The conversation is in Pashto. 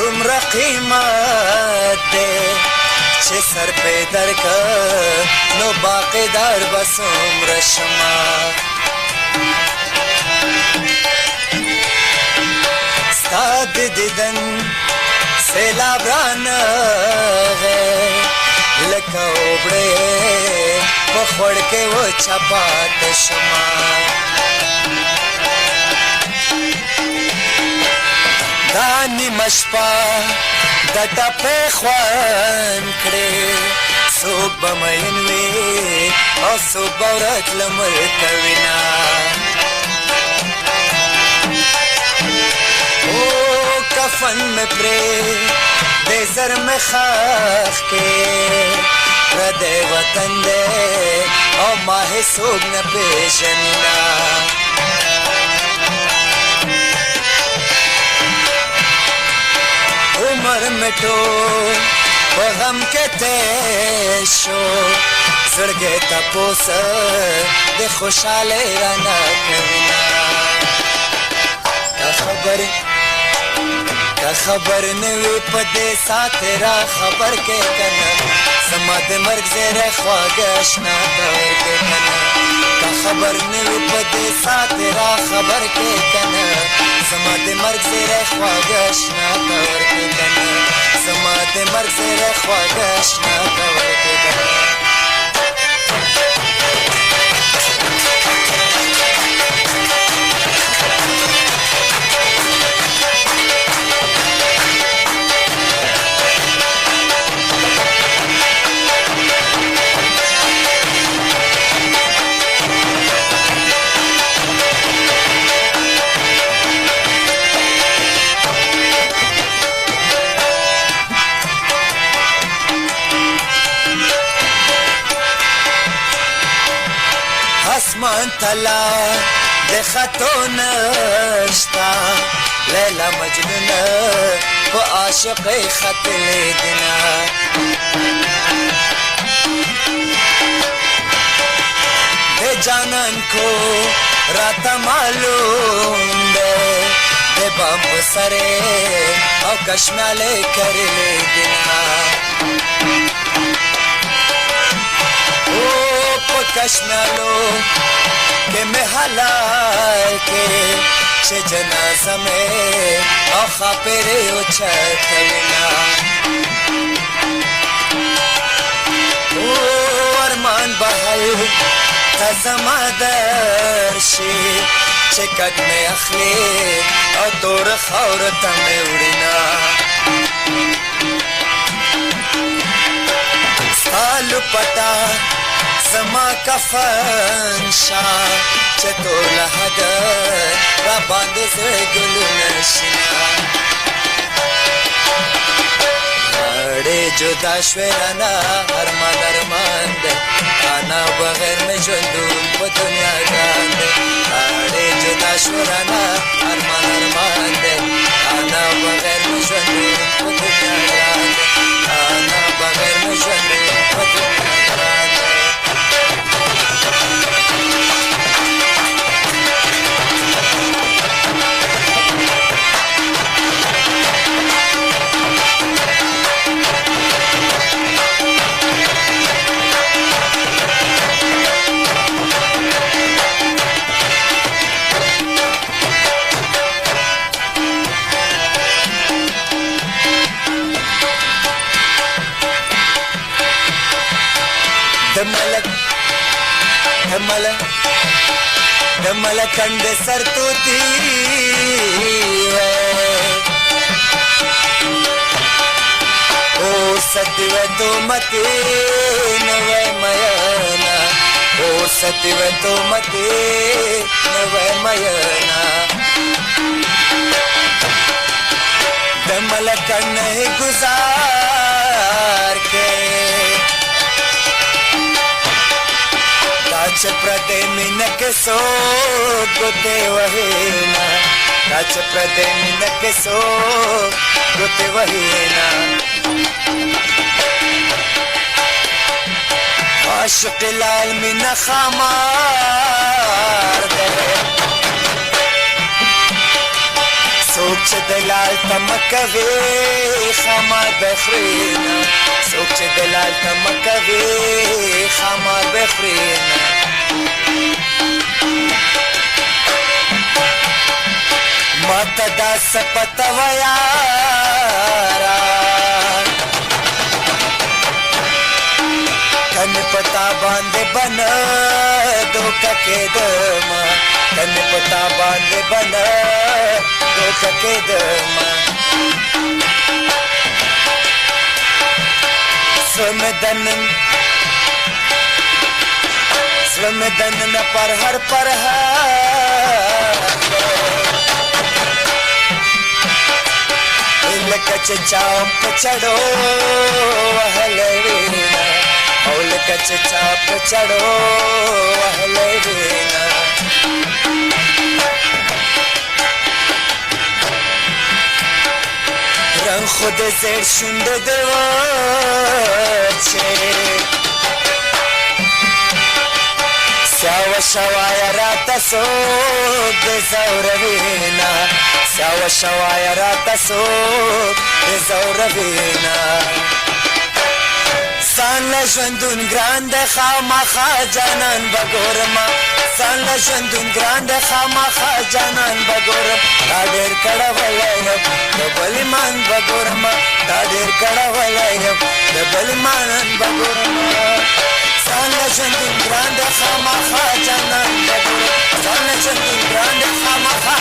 څومره قیمت دی چې سر پې درکه نو باقیدار به څومره شمه ستا د دیدن سیلاب رانغی لکه اوبړې په خوړ کې وچه پاته شمه دا نیمه شپه د ټپې خوند کړې څوک به مین وي او څوک به ورک له ملکه وینا کفن میں پرے دے زر میں خاخ کے پردے وطن دے او ماہ سوگ نہ پیشننا عمر مٹو بغم کے تیشو زرگے تپوس دے خوشالے رانا کرنا کا خبر نوی پدے ساتھ را خبر کے کنا زما د مرگ زیر خواږه اشنا تور کے کنا کا خبر نوی پدے ساتھ را خبر کے کنا زما د مرگ زیر خواږه اشنا تور کے کنا زما د مرگ زیر خواږه اشنا تور کے کنا آسمان تلا د خطو نشتا لیلا مجنون په عاشق خط لیدنا د جانان کو راتا معلوم دے د بام سرے او کشمالے کر لیدنا کشمالو کہ میں حلال کے چھ جنازہ میں آخا پیرے اچھت لینا ارمان بحل تزما درشی چکٹ میں اخلی اور دور خورتا میں اڑنا سالو پتا زما کفن شا چتو لحد را باندې زړه ګلونه شنا اړې جدا شوې رانا ارمان ارمان دې انا بغیر مې ژوندون په دنیا باندې اړې جدا شوې رانا ارمان ارمان دې انا بغیر مې ژوندون په دنیا باندې انا بغیر مې ژوندون په دنیا باندې دمل کنڈ سر تو تی او ستیو تو متی نوے مینا او ستیو تو متی نوے مینا دمل کنڈ گزار کے काच प्रदे मिनक सो गोते वहीना काच प्रदे मिनक सो गोते वहीना आशिक लाल मिना खामार दे څوک چې دلال تمه کوي خامار به خوري نه څوک چې دلال تمه کوي خامار به خوري نه ماته دا څه پته وه یاره که مې په تا باندې به نه دوکه کېدمه که مې په تا باندې به نه دوکه کېدمه زړه مې دننه پرهر لکه چې چا په چړو وهلی وینه او لکه چې چا په چړو وهلی وینه رنګ خو د زیړ شونډه دې وچې سیاوه شوایه راته څوک د ځوروینه سیاوه شوایه راته څوک د ځوروینه ځان له ژوندون ګران دی خامخا جانان به ګورمه ځان له ژوندون ګران دی خامخا جانان به ګورم دا ډېر کړولی یم د بل ایمان به ګورمه دا ډېر کړولی یم د بل ایمان به ګورمه ځان له ژوندون ګران دی خامخا جانان به ګورم ځان له ژوندون ګران دی خامخا